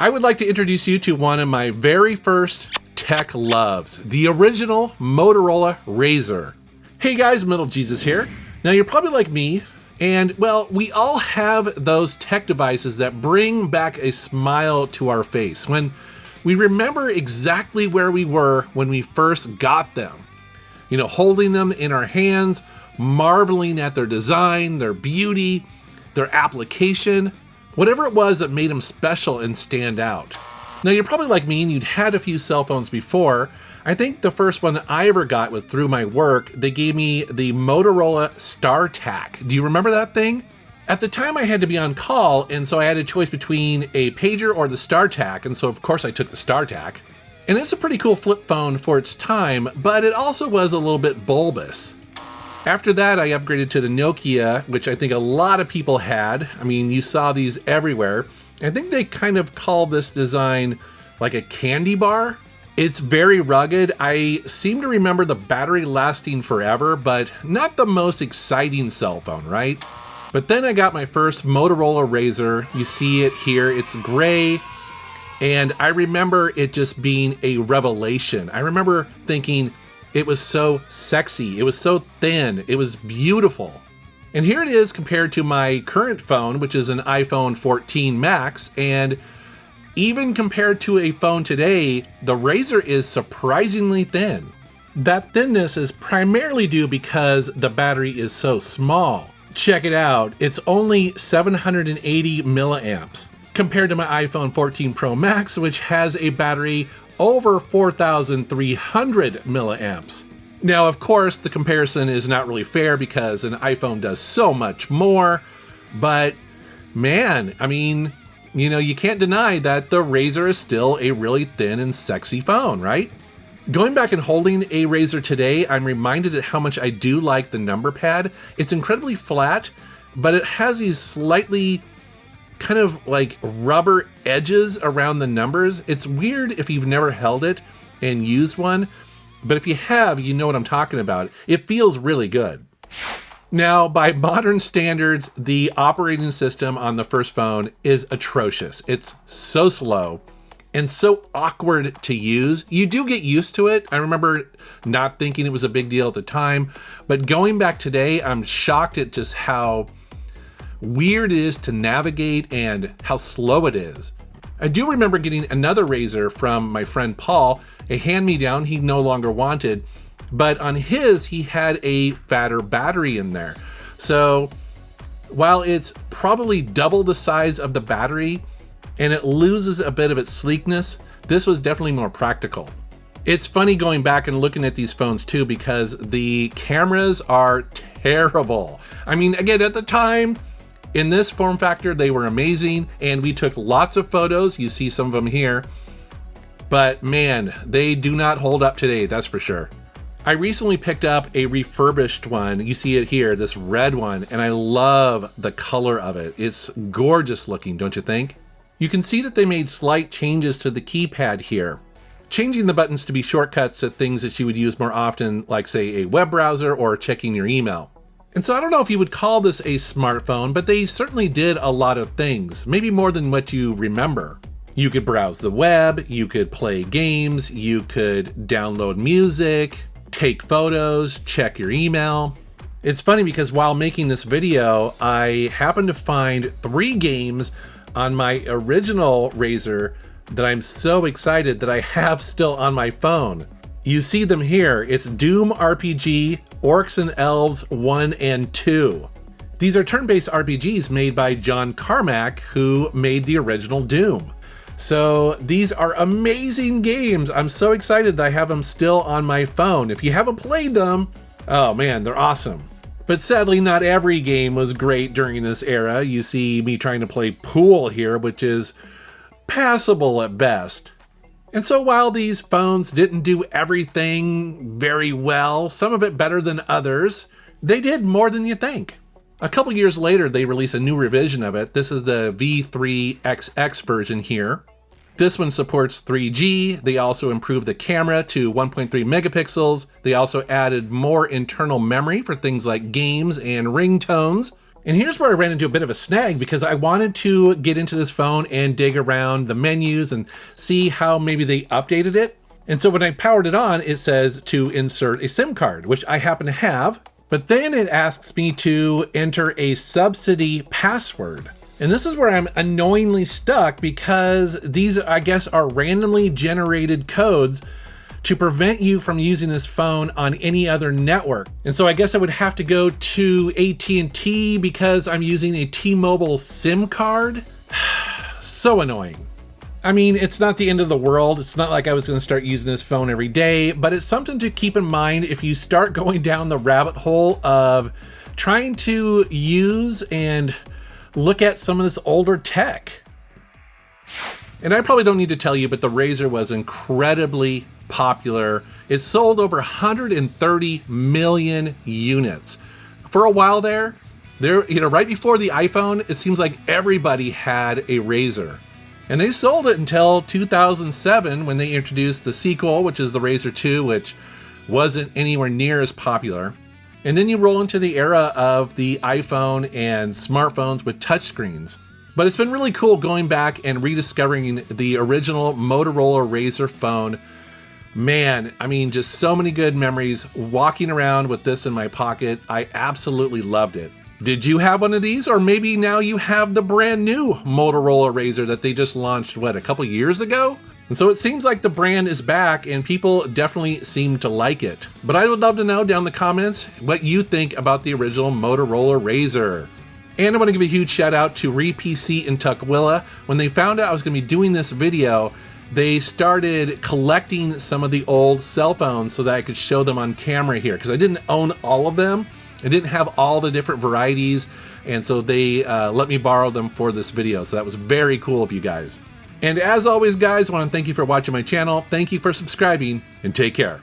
I would like to introduce you to one of my very first tech loves, the original Motorola Razr. Hey guys, MetalJesus here. Now you're probably like me, and well, we all have those tech devices that bring back a smile to our face when we remember exactly where we were when we first got them. You know, holding them in our hands, marveling at their design, their beauty, their application, whatever it was that made them special and stand out. Now you're probably like me and you'd had a few cell phones before. I think the first one that I ever got was through my work. They gave me the Motorola StarTAC. Do you remember that thing? At the time I had to be on call, and so I had a choice between a pager or the StarTAC, and so of course I took the StarTAC. And it's a pretty cool flip phone for its time, but it also was a little bit bulbous. After that, I upgraded to the Nokia, which I think a lot of people had. I mean, you saw these everywhere. I think they kind of call this design like a candy bar. It's very rugged. I seem to remember the battery lasting forever, but not the most exciting cell phone, right? But then I got my first Motorola Razr. You see it here, it's gray. And I remember it just being a revelation. I remember thinking, it was so sexy, it was so thin, it was beautiful. And here it is compared to my current phone, which is an iPhone 14 Max, and even compared to a phone today, the Razr is surprisingly thin. That thinness is primarily due because the battery is so small. Check it out, it's only 780 milliamps, compared to my iPhone 14 Pro Max, which has a battery over 4,300 milliamps. Now, of course, the comparison is not really fair because an iPhone does so much more, but man, I mean, you know, you can't deny that the Razr is still a really thin and sexy phone, right? Going back and holding a Razr today, I'm reminded of how much I do like the number pad. It's incredibly flat, but it has these slightly kind of like rubber edges around the numbers. It's weird if you've never held it and used one, but if you have, you know what I'm talking about. It feels really good. Now, by modern standards, the operating system on the first phone is atrocious. It's so slow and so awkward to use. You do get used to it. I remember not thinking it was a big deal at the time, but going back today, I'm shocked at just how weird it is to navigate and how slow it is. I do remember getting another Razr from my friend Paul, a hand-me-down he no longer wanted, but on his, he had a fatter battery in there. So while it's probably double the size of the battery and it loses a bit of its sleekness, this was definitely more practical. It's funny going back and looking at these phones too, because the cameras are terrible. I mean, again, at the time, in this form factor, they were amazing, and we took lots of photos. You see some of them here, but man, they do not hold up today, that's for sure. I recently picked up a refurbished one. You see it here, this red one, and I love the color of it. It's gorgeous looking, don't you think? You can see that they made slight changes to the keypad here, changing the buttons to be shortcuts to things that you would use more often, like say a web browser or checking your email. And so I don't know if you would call this a smartphone, but they certainly did a lot of things, maybe more than what you remember. You could browse the web, you could play games, you could download music, take photos, check your email. It's funny because while making this video, I happened to find 3 games on my original Razr that I'm so excited that I have still on my phone. You see them here. It's Doom RPG, Orcs and Elves 1 and 2. These are turn-based RPGs made by John Carmack, who made the original Doom. So these are amazing games. I'm so excited that I have them still on my phone. If you haven't played them, oh man, they're awesome. But sadly, not every game was great during this era. You see me trying to play pool here, which is passable at best. And so while these phones didn't do everything very well, some of it better than others, they did more than you think. A couple years later, they released a new revision of it. This is the V3XX version here. This one supports 3G. They also improved the camera to 1.3 megapixels. They also added more internal memory for things like games and ringtones. And here's where I ran into a bit of a snag because I wanted to get into this phone and dig around the menus and see how maybe they updated it. And so when I powered it on, it says to insert a SIM card, which I happen to have. But then it asks me to enter a subsidy password. And this is where I'm annoyingly stuck because these, I guess, are randomly generated codes to prevent you from using this phone on any other network. And so I guess I would have to go to AT&T because I'm using a T-Mobile SIM card. So annoying. I mean, it's not the end of the world. It's not like I was going to start using this phone every day, but it's something to keep in mind if you start going down the rabbit hole of trying to use and look at some of this older tech. And I probably don't need to tell you, but the Razr was incredibly popular. It sold over 130 million units. For a while there, right before the iPhone, it seems like everybody had a Razr. And they sold it until 2007 when they introduced the sequel, which is the Razr 2, which wasn't anywhere near as popular. And then you roll into the era of the iPhone and smartphones with touchscreens. But it's been really cool going back and rediscovering the original Motorola Razr phone. Man, I mean, just so many good memories walking around with this in my pocket. I absolutely loved it. Did you have one of these? Or maybe now you have the brand new Motorola Razr that they just launched, what, a couple years ago? And so it seems like the brand is back and people definitely seem to like it. But I would love to know down in the comments what you think about the original Motorola Razr. And I want to give a huge shout out to RePC in Tukwila. When they found out I was going to be doing this video, they started collecting some of the old cell phones so that I could show them on camera here, because I didn't own all of them. I didn't have all the different varieties, and so they let me borrow them for this video. So that was very cool of you guys. And as always, guys, I want to thank you for watching my channel. Thank you for subscribing, and take care.